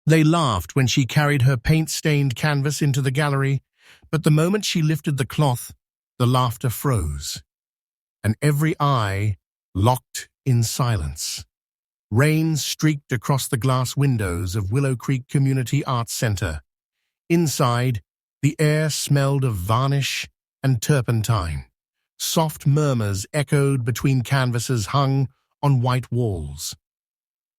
They laughed when she carried her paint-stained canvas into the gallery, but the moment she lifted the cloth, the laughter froze, and every eye locked in silence. Rain streaked across the glass windows of Willow Creek Community Arts Center. Inside, the air smelled of varnish and turpentine. Soft murmurs echoed between canvases hung on white walls.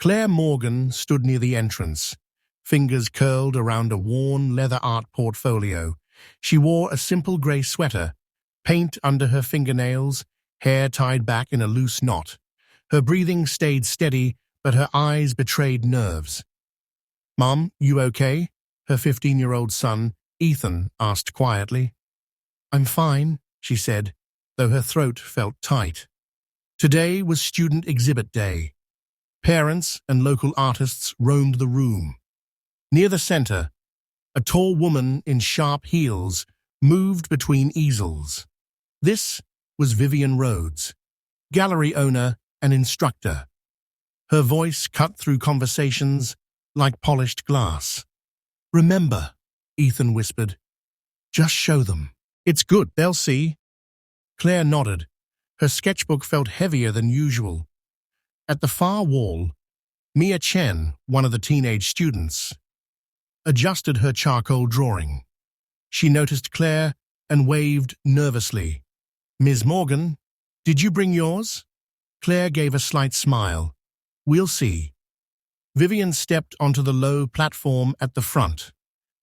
Claire Morgan stood near the entrance, fingers curled around a worn leather art portfolio. She wore a simple grey sweater, paint under her fingernails, hair tied back in a loose knot. Her breathing stayed steady, but her eyes betrayed nerves. "Mom, you okay?" her 15-year-old son, Ethan, asked quietly. "I'm fine," she said, though her throat felt tight. Today was Student Exhibit Day. Parents and local artists roamed the room. Near the center, a tall woman in sharp heels moved between easels. This was Vivian Rhodes, gallery owner and instructor. Her voice cut through conversations like polished glass. "Remember," Ethan whispered, "just show them. It's good, they'll see." Claire nodded. Her sketchbook felt heavier than usual. At the far wall, Mia Chen, one of the teenage students, adjusted her charcoal drawing. She noticed Claire and waved nervously. "Ms. Morgan, did you bring yours?" Claire gave a slight smile. "We'll see." Vivian stepped onto the low platform at the front.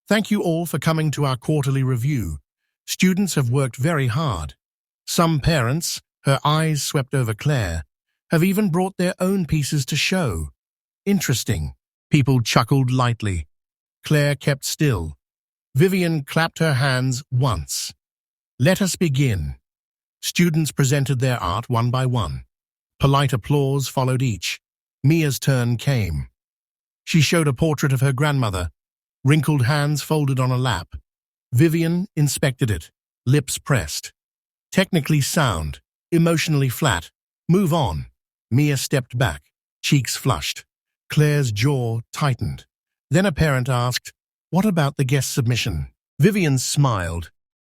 "Thank you all for coming to our quarterly review. Students have worked very hard. Some parents," her eyes swept over Claire, "have even brought their own pieces to show." "Interesting." People chuckled lightly. Claire kept still. Vivian clapped her hands once. "Let us begin." Students presented their art one by one. Polite applause followed each. Mia's turn came. She showed a portrait of her grandmother, wrinkled hands folded on a lap. Vivian inspected it, lips pressed. "Technically sound, emotionally flat. Move on." Mia stepped back, cheeks flushed. Claire's jaw tightened. Then a parent asked, "What about the guest submission?" Vivian smiled.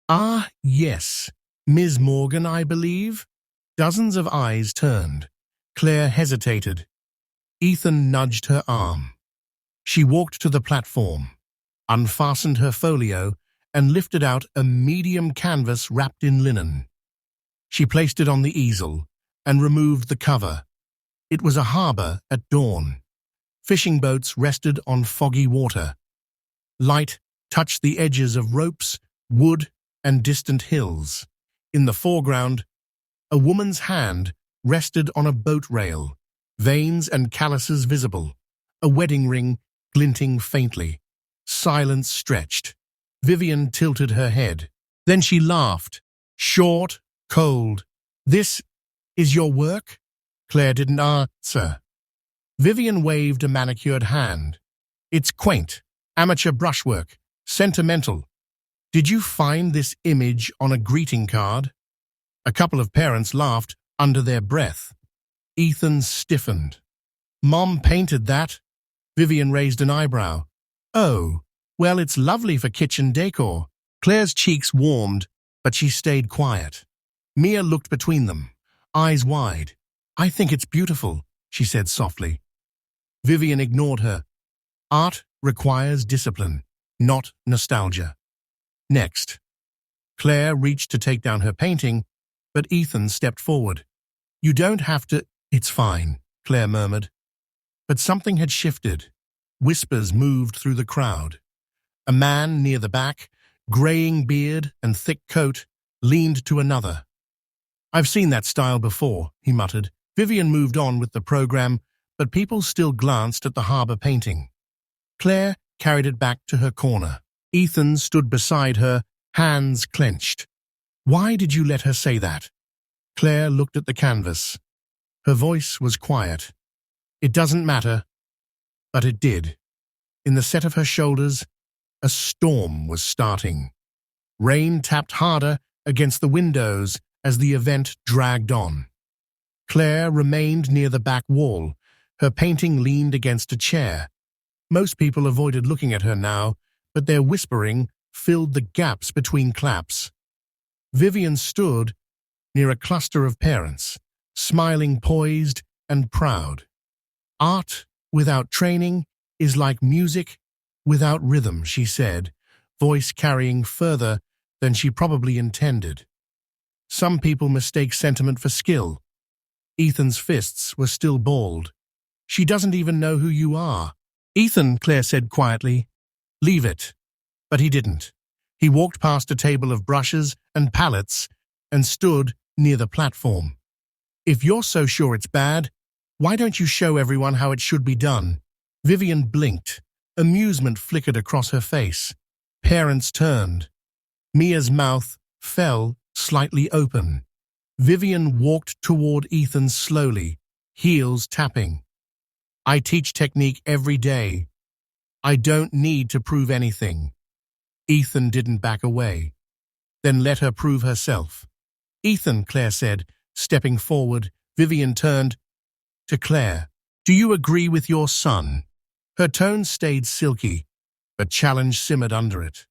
"Ah, yes. Ms. Morgan, I believe?" Dozens of eyes turned. Claire hesitated. Ethan nudged her arm. She walked to the platform, unfastened her folio, and lifted out a medium canvas wrapped in linen. She placed it on the easel and removed the cover. It was a harbor at dawn. Fishing boats rested on foggy water. Light touched the edges of ropes, wood, and distant hills. In the foreground, a woman's hand rested on a boat rail, veins and calluses visible, a wedding ring glinting faintly. Silence stretched. Vivian tilted her head. Then she laughed, short, cold. "This is your work?" Claire didn't answer. Vivian waved a manicured hand. "It's quaint, amateur brushwork, sentimental. Did you find this image on a greeting card?" A couple of parents laughed under their breath. Ethan stiffened. "Mom painted that?" Vivian raised an eyebrow. "Oh, well, it's lovely for kitchen decor." Claire's cheeks warmed, but she stayed quiet. Mia looked between them, eyes wide. "I think it's beautiful," she said softly. Vivian ignored her. "Art requires discipline, not nostalgia." Next. Claire reached to take down her painting, but Ethan stepped forward. "You don't have to—" "It's fine," Claire murmured. But something had shifted. Whispers moved through the crowd. A man near the back, graying beard and thick coat, leaned to another. "I've seen that style before," he muttered. Vivian moved on with the program, but people still glanced at the harbor painting. Claire carried it back to her corner. Ethan stood beside her, hands clenched. "Why did you let her say that?" Claire looked at the canvas. Her voice was quiet. "It doesn't matter." But it did. In the set of her shoulders, a storm was starting. Rain tapped harder against the windows as the event dragged on. Claire remained near the back wall. Her painting leaned against a chair. Most people avoided looking at her now, but their whispering filled the gaps between claps. Vivian stood near a cluster of parents, smiling, poised and proud. Art without training is like music without rhythm, she said, voice carrying further than she probably intended. Some people mistake sentiment for skill. Ethan's fists were still balled. She doesn't even know who you are. Ethan, Claire said quietly. Leave it. But he didn't. He walked past a table of brushes and palettes and stood near the platform. If you're so sure it's bad, why don't you show everyone how it should be done? Vivian blinked. Amusement flickered across her face. Parents turned. Mia's mouth fell slightly open. Vivian walked toward Ethan slowly, heels tapping. I teach technique every day. I don't need to prove anything. Ethan didn't back away. Then let her prove herself. Ethan, Claire said, stepping forward. Vivian turned to Claire. Do you agree with your son? Her tone stayed silky, but challenge simmered under it.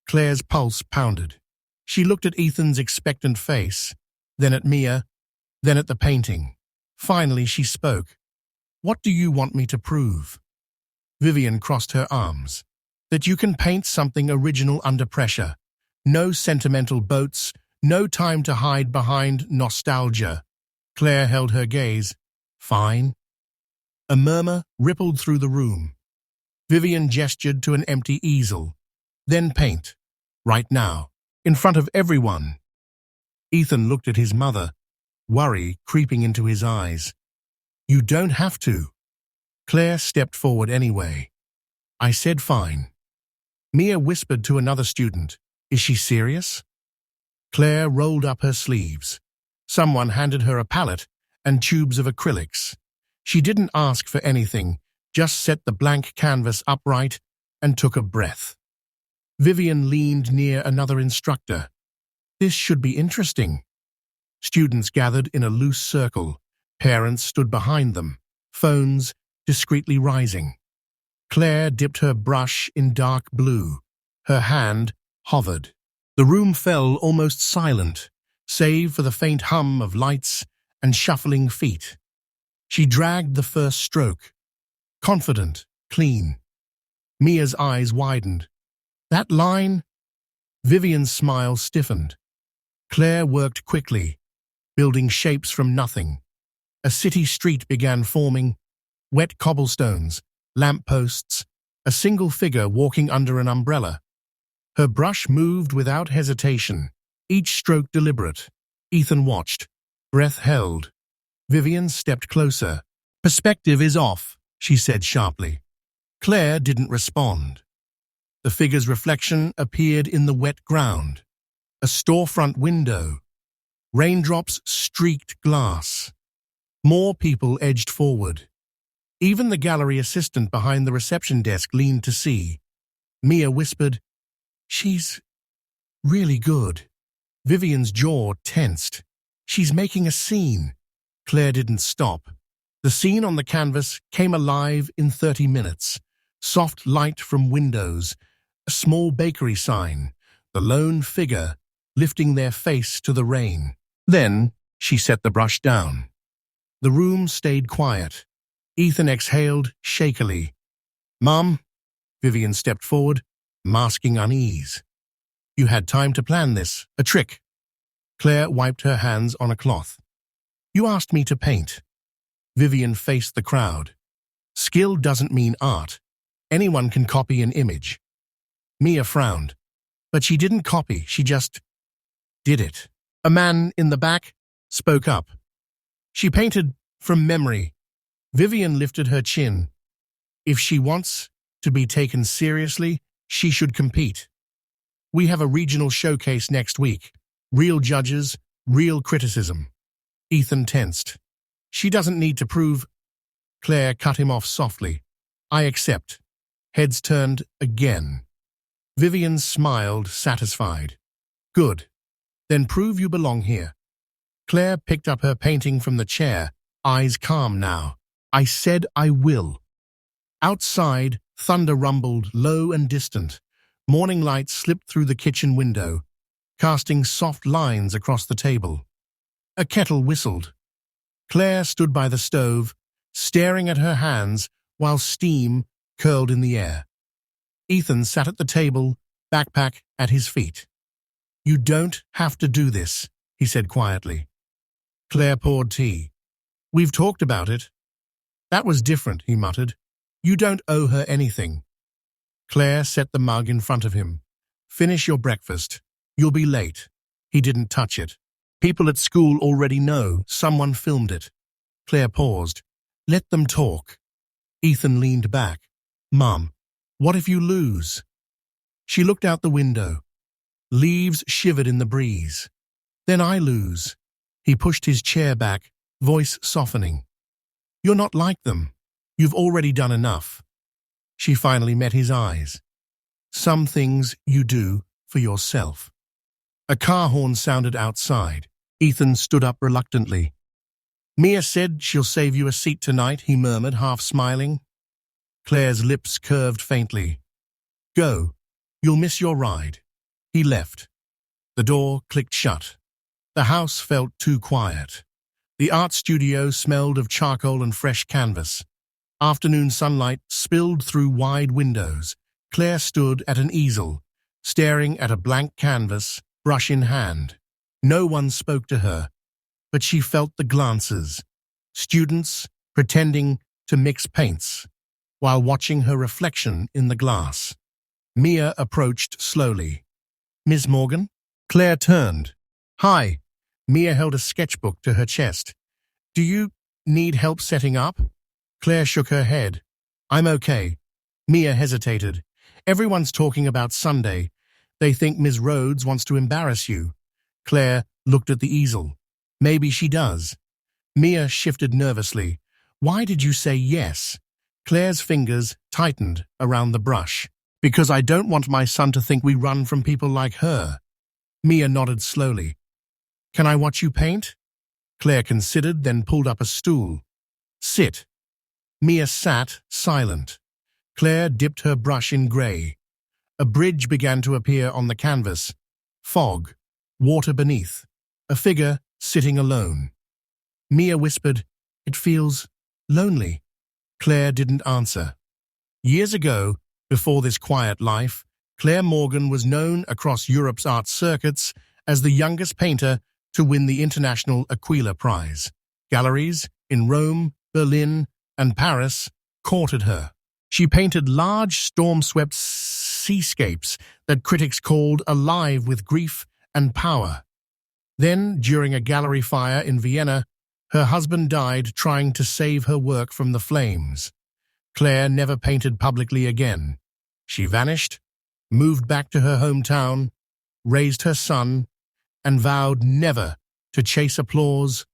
Claire's pulse pounded. She looked at Ethan's expectant face, then at Mia, then at the painting. Finally, she spoke. What do you want me to prove? Vivian crossed her arms. That you can paint something original under pressure. No sentimental boats, no time to hide behind nostalgia. Claire held her gaze. Fine. A murmur rippled through the room. Vivian gestured to an empty easel. Then paint. Right now. In front of everyone. Ethan looked at his mother, worry creeping into his eyes. You don't have to. Claire stepped forward anyway. I said fine. Mia whispered to another student. Is she serious? Claire rolled up her sleeves. Someone handed her a palette and tubes of acrylics. She didn't ask for anything, just set the blank canvas upright and took a breath. Vivian leaned near another instructor. This should be interesting. Students gathered in a loose circle. Parents stood behind them, phones discreetly rising. Claire dipped her brush in dark blue. Her hand hovered. The room fell almost silent, save for the faint hum of lights and shuffling feet. She dragged the first stroke. Confident, clean. Mia's eyes widened. That line? Vivian's smile stiffened. Claire worked quickly, building shapes from nothing. A city street began forming, wet cobblestones, lampposts, a single figure walking under an umbrella. Her brush moved without hesitation, each stroke deliberate. Ethan watched, breath held. Vivian stepped closer. Perspective is off, she said sharply. Claire didn't respond. The figure's reflection appeared in the wet ground. A storefront window. Raindrops streaked glass. More people edged forward. Even the gallery assistant behind the reception desk leaned to see. Mia whispered, She's really good. Vivian's jaw tensed. She's making a scene. Claire didn't stop. The scene on the canvas came alive in 30 minutes. Soft light from windows, a small bakery sign, the lone figure lifting their face to the rain. Then she set the brush down. The room stayed quiet. Ethan exhaled shakily. Mom, Vivian stepped forward, masking unease. You had time to plan this, a trick. Claire wiped her hands on a cloth. You asked me to paint. Vivian faced the crowd. Skill doesn't mean art. Anyone can copy an image. Mia frowned. But she didn't copy, she just did it. A man in the back spoke up. She painted from memory. Vivian lifted her chin. If she wants to be taken seriously, she should compete. We have a regional showcase next week. Real judges, real criticism. Ethan tensed. She doesn't need to prove. Claire cut him off softly. I accept. Heads turned again. Vivian smiled, satisfied. Good. Then prove you belong here. Claire picked up her painting from the chair, eyes calm now. I said I will. Outside, Thunder rumbled, low and distant. Morning light slipped through the kitchen window, casting soft lines across the table. A kettle whistled. Claire stood by the stove, staring at her hands while steam curled in the air. Ethan sat at the table, backpack at his feet. "You don't have to do this," he said quietly. Claire poured tea. "We've talked about it." "That was different," he muttered. "You don't owe her anything." Claire set the mug in front of him. "Finish your breakfast. You'll be late." He didn't touch it. "People at school already know. Someone filmed it." Claire paused. "Let them talk." Ethan leaned back. "Mum, what if you lose?" She looked out the window. Leaves shivered in the breeze. "Then I lose." He pushed his chair back, voice softening. "You're not like them. You've already done enough." She finally met his eyes. "Some things you do for yourself." A car horn sounded outside. Ethan stood up reluctantly. "Mia said she'll save you a seat tonight," he murmured, half smiling. Claire's lips curved faintly. "Go. You'll miss your ride." He left. The door clicked shut. The house felt too quiet. The art studio smelled of charcoal and fresh canvas. Afternoon sunlight spilled through wide windows. Claire stood at an easel, staring at a blank canvas, brush in hand. No one spoke to her, but she felt the glances. Students pretending to mix paints, while watching her reflection in the glass. Mia approached slowly. "Miss Morgan?" Claire turned. "Hi." Mia held a sketchbook to her chest. "Do you need help setting up?" Claire shook her head. "I'm okay." Mia hesitated. "Everyone's talking about Sunday. They think Ms. Rhodes wants to embarrass you." Claire looked at the easel. "Maybe she does." Mia shifted nervously. "Why did you say yes?" Claire's fingers tightened around the brush. "Because I don't want my son to think we run from people like her." Mia nodded slowly. "Can I watch you paint?" Claire considered, then pulled up a stool. "Sit." Mia sat, silent. Claire dipped her brush in grey. A bridge began to appear on the canvas. Fog, water beneath, a figure sitting alone. Mia whispered, "It feels lonely." Claire didn't answer. Years ago, before this quiet life, Claire Morgan was known across Europe's art circuits as the youngest painter to win the International Aquila Prize. Galleries in Rome, Berlin, and Paris courted her. She painted large, storm-swept seascapes that critics called alive with grief and power. Then, during a gallery fire in Vienna, her husband died trying to save her work from the flames. Claire never painted publicly again. She vanished, moved back to her hometown, raised her son, and vowed never to chase applause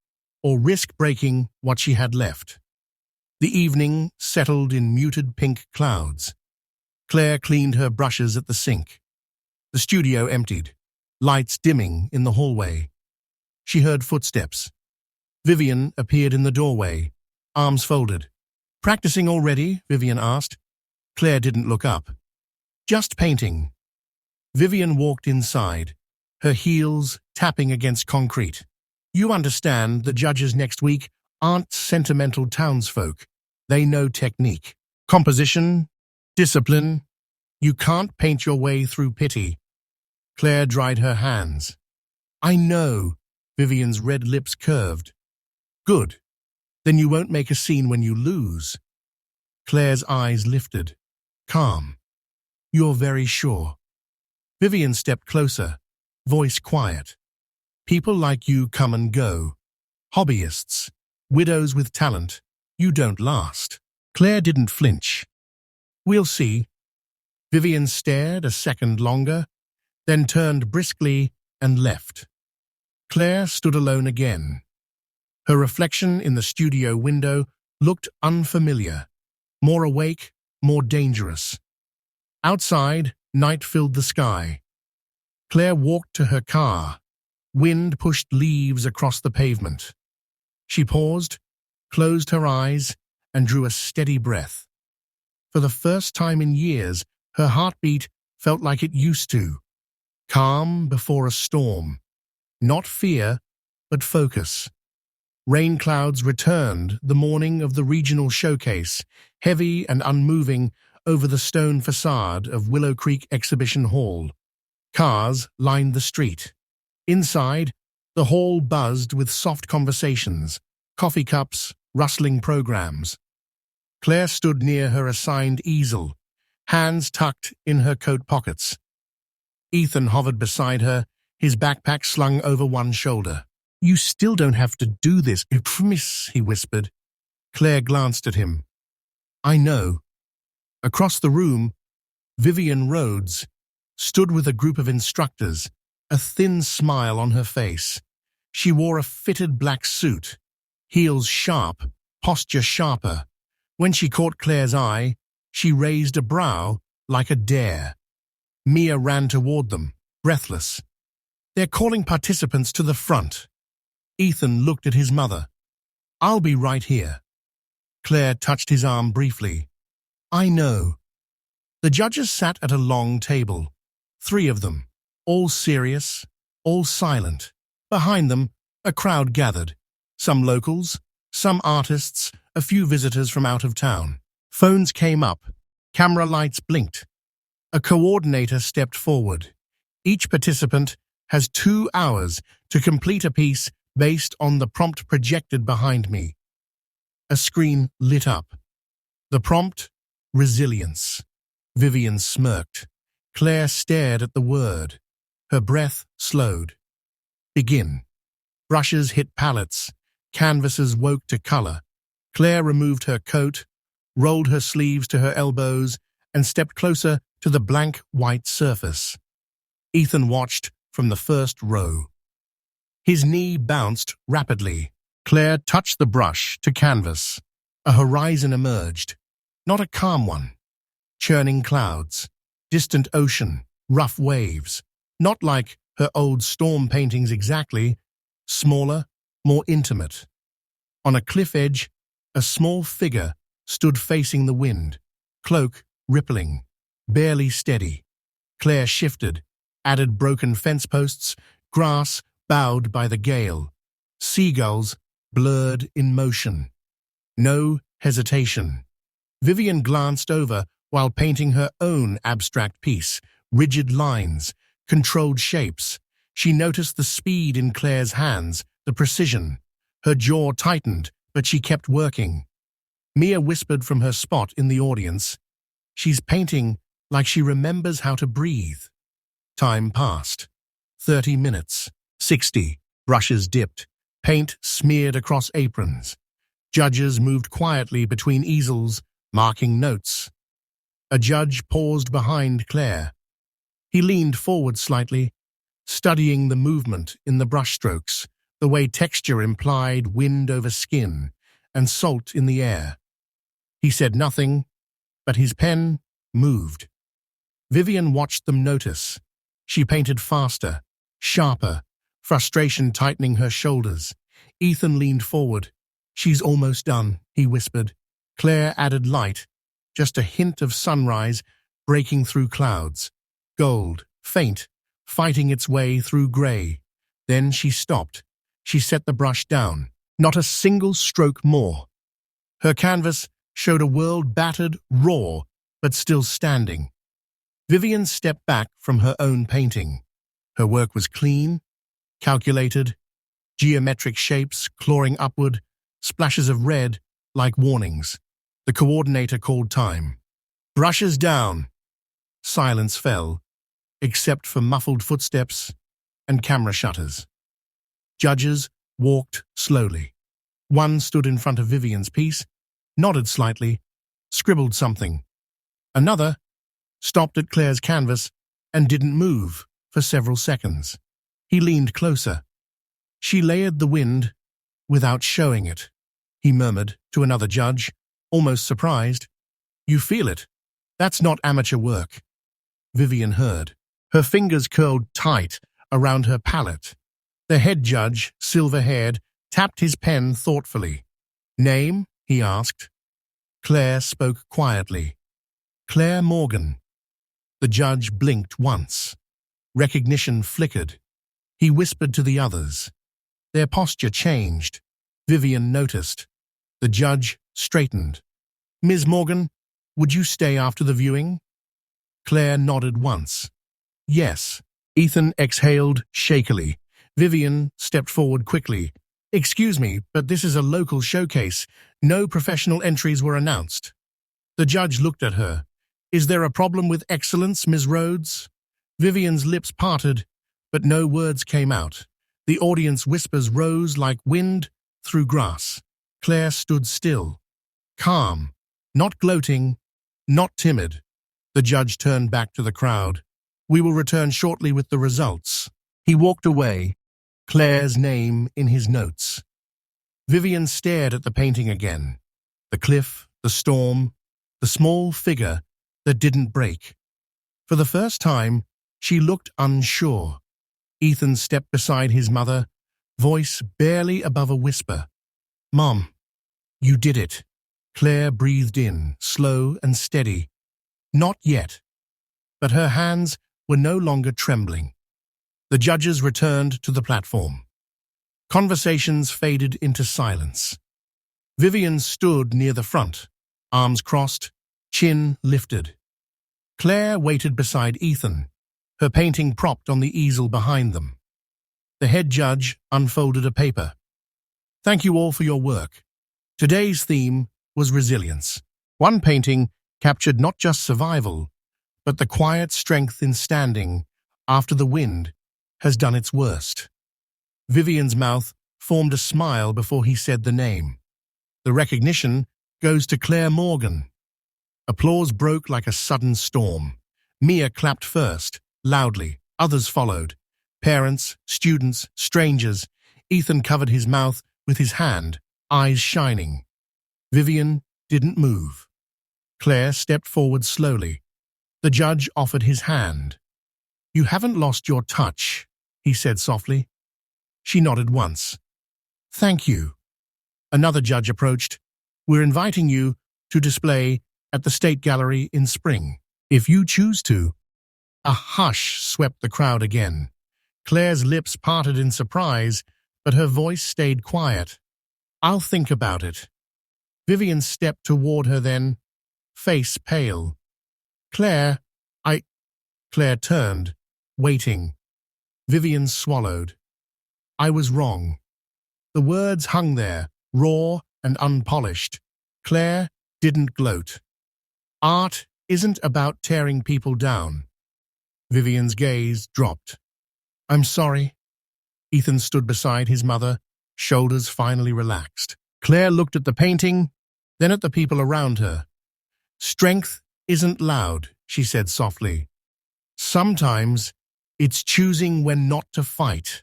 or risk breaking what she had left. The evening settled in muted pink clouds. Claire cleaned her brushes at the sink. The studio emptied, lights dimming in the hallway. She heard footsteps. Vivian appeared in the doorway, arms folded. "Practicing already?" Vivian asked. Claire didn't look up. "Just painting." Vivian walked inside, her heels tapping against concrete. "You understand the judges next week aren't sentimental townsfolk. They know technique, composition, discipline. You can't paint your way through pity." Claire dried her hands. "I know." Vivian's red lips curved. "Good. Then you won't make a scene when you lose." Claire's eyes lifted. Calm. "You're very sure." Vivian stepped closer, voice quiet. "People like you come and go. Hobbyists, widows with talent. You don't last." Claire didn't flinch. "We'll see." Vivian stared a second longer, then turned briskly and left. Claire stood alone again. Her reflection in the studio window looked unfamiliar, more awake, more dangerous. Outside, night filled the sky. Claire walked to her car. Wind pushed leaves across the pavement. She paused, closed her eyes, and drew a steady breath. For the first time in years, her heartbeat felt like it used to. Calm before a storm. Not fear, but focus. Rain clouds returned the morning of the regional showcase, heavy and unmoving over the stone facade of Willow Creek Exhibition Hall. Cars lined the street. Inside, the hall buzzed with soft conversations, coffee cups, rustling programs. Claire stood near her assigned easel, hands tucked in her coat pockets. Ethan hovered beside her, his backpack slung over one shoulder. "You still don't have to do this, I promise," he whispered. Claire glanced at him. "I know." Across the room, Vivian Rhodes stood with a group of instructors, a thin smile on her face. She wore a fitted black suit, heels sharp, posture sharper. When she caught Claire's eye, she raised a brow like a dare. Mia ran toward them, breathless. "They're calling participants to the front." Ethan looked at his mother. "I'll be right here." Claire touched his arm briefly. "I know." The judges sat at a long table, 3 of them, all serious, all silent. Behind them, a crowd gathered, some locals, some artists, a few visitors from out of town. Phones came up, camera lights blinked. A coordinator stepped forward. "Each participant has 2 hours to complete a piece based on the prompt projected behind me." A screen lit up. The prompt, resilience. Vivian smirked. Claire stared at the word. Her breath slowed. "Begin." Brushes hit palettes. Canvases woke to color. Claire removed her coat, rolled her sleeves to her elbows, and stepped closer to the blank white surface. Ethan watched from the first row. His knee bounced rapidly. Claire touched the brush to canvas. A horizon emerged. Not a calm one. Churning clouds, distant ocean, rough waves. Not like her old storm paintings exactly. Smaller, more intimate. On a cliff edge, a small figure stood facing the wind, cloak rippling, barely steady. Claire shifted, added broken fence posts, grass bowed by the gale, seagulls blurred in motion. No hesitation. Vivian glanced over while painting her own abstract piece, rigid lines, controlled shapes. She noticed the speed in Claire's hands, the precision. Her jaw tightened, but she kept working. Mia whispered from her spot in the audience, "She's painting like she remembers how to breathe." Time passed. 30 minutes. 60. Brushes dipped. Paint smeared across aprons. Judges moved quietly between easels, marking notes. A judge paused behind Claire. He leaned forward slightly, studying the movement in the brushstrokes, the way texture implied wind over skin and salt in the air. He said nothing, but his pen moved. Vivian watched them notice. She painted faster, sharper, frustration tightening her shoulders. Ethan leaned forward. "She's almost done," he whispered. Claire added light, just a hint of sunrise breaking through clouds. Gold, faint, fighting its way through gray. Then she stopped. She set the brush down. Not a single stroke more. Her canvas showed a world battered, raw, but still standing. Vivian stepped back from her own painting. Her work was clean, calculated, geometric shapes clawing upward, splashes of red like warnings. The coordinator called time. "Brushes down." Silence fell, except for muffled footsteps and camera shutters. Judges walked slowly. One stood in front of Vivian's piece, nodded slightly, scribbled something. Another stopped at Claire's canvas and didn't move for several seconds. He leaned closer. "She layered the wind without showing it," he murmured to another judge, almost surprised. "You feel it. That's not amateur work." Vivian heard. Her fingers curled tight around her palette. The head judge, silver-haired, tapped his pen thoughtfully. "Name?" he asked. Claire spoke quietly. Claire Morgan. The judge blinked once. Recognition flickered. He whispered to the others. Their posture changed. Vivian noticed. The judge straightened. Ms. Morgan, would you stay after the viewing? Claire nodded once. Yes. Ethan exhaled shakily. Vivian stepped forward quickly. Excuse me, but this is a local showcase. No professional entries were announced. The judge looked at her. Is there a problem with excellence, Ms. Rhodes? Vivian's lips parted, but no words came out. The audience whispers rose like wind through grass. Claire stood still, calm, not gloating, not timid. The judge turned back to the crowd. We will return shortly with the results. He walked away, Claire's name in his notes. Vivian stared at the painting again. The cliff, the storm, the small figure that didn't break. For the first time, she looked unsure. Ethan stepped beside his mother, voice barely above a whisper. Mom, you did it. Claire breathed in, slow and steady. Not yet. But her hands were no longer trembling. The judges returned to the platform. Conversations faded into silence. Vivian stood near the front, arms crossed, chin lifted. Claire waited beside Ethan, her painting propped on the easel behind them. The head judge unfolded a paper. Thank you all for your work. Today's theme was resilience. One painting captured not just survival, but the quiet strength in standing after the wind has done its worst. Vivian's mouth formed a smile before he said the name. The recognition goes to Claire Morgan. Applause broke like a sudden storm. Mia clapped first, loudly. Others followed. Parents, students, strangers. Ethan covered his mouth with his hand, eyes shining. Vivian didn't move. Claire stepped forward slowly. The judge offered his hand. You haven't lost your touch, he said softly. She nodded once. Thank you. Another judge approached. We're inviting you to display at the State Gallery in spring, if you choose to. A hush swept the crowd again. Claire's lips parted in surprise, but her voice stayed quiet. I'll think about it. Vivian stepped toward her then, face pale. Claire turned, waiting. Vivian swallowed. I was wrong. The words hung there, raw and unpolished. Claire didn't gloat. Art isn't about tearing people down. Vivian's gaze dropped. I'm sorry. Ethan stood beside his mother, shoulders finally relaxed. Claire looked at the painting, then at the people around her. Strength isn't loud, she said softly. Sometimes it's choosing when not to fight.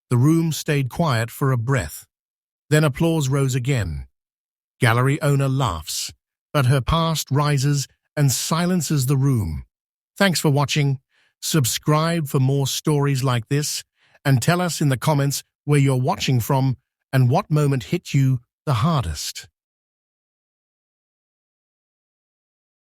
The room stayed quiet for a breath. Then applause rose again. Gallery owner laughs, but her past rises and silences the room. Thanks for watching. Subscribe for more stories like this, and tell us in the comments where you're watching from and what moment hit you the hardest.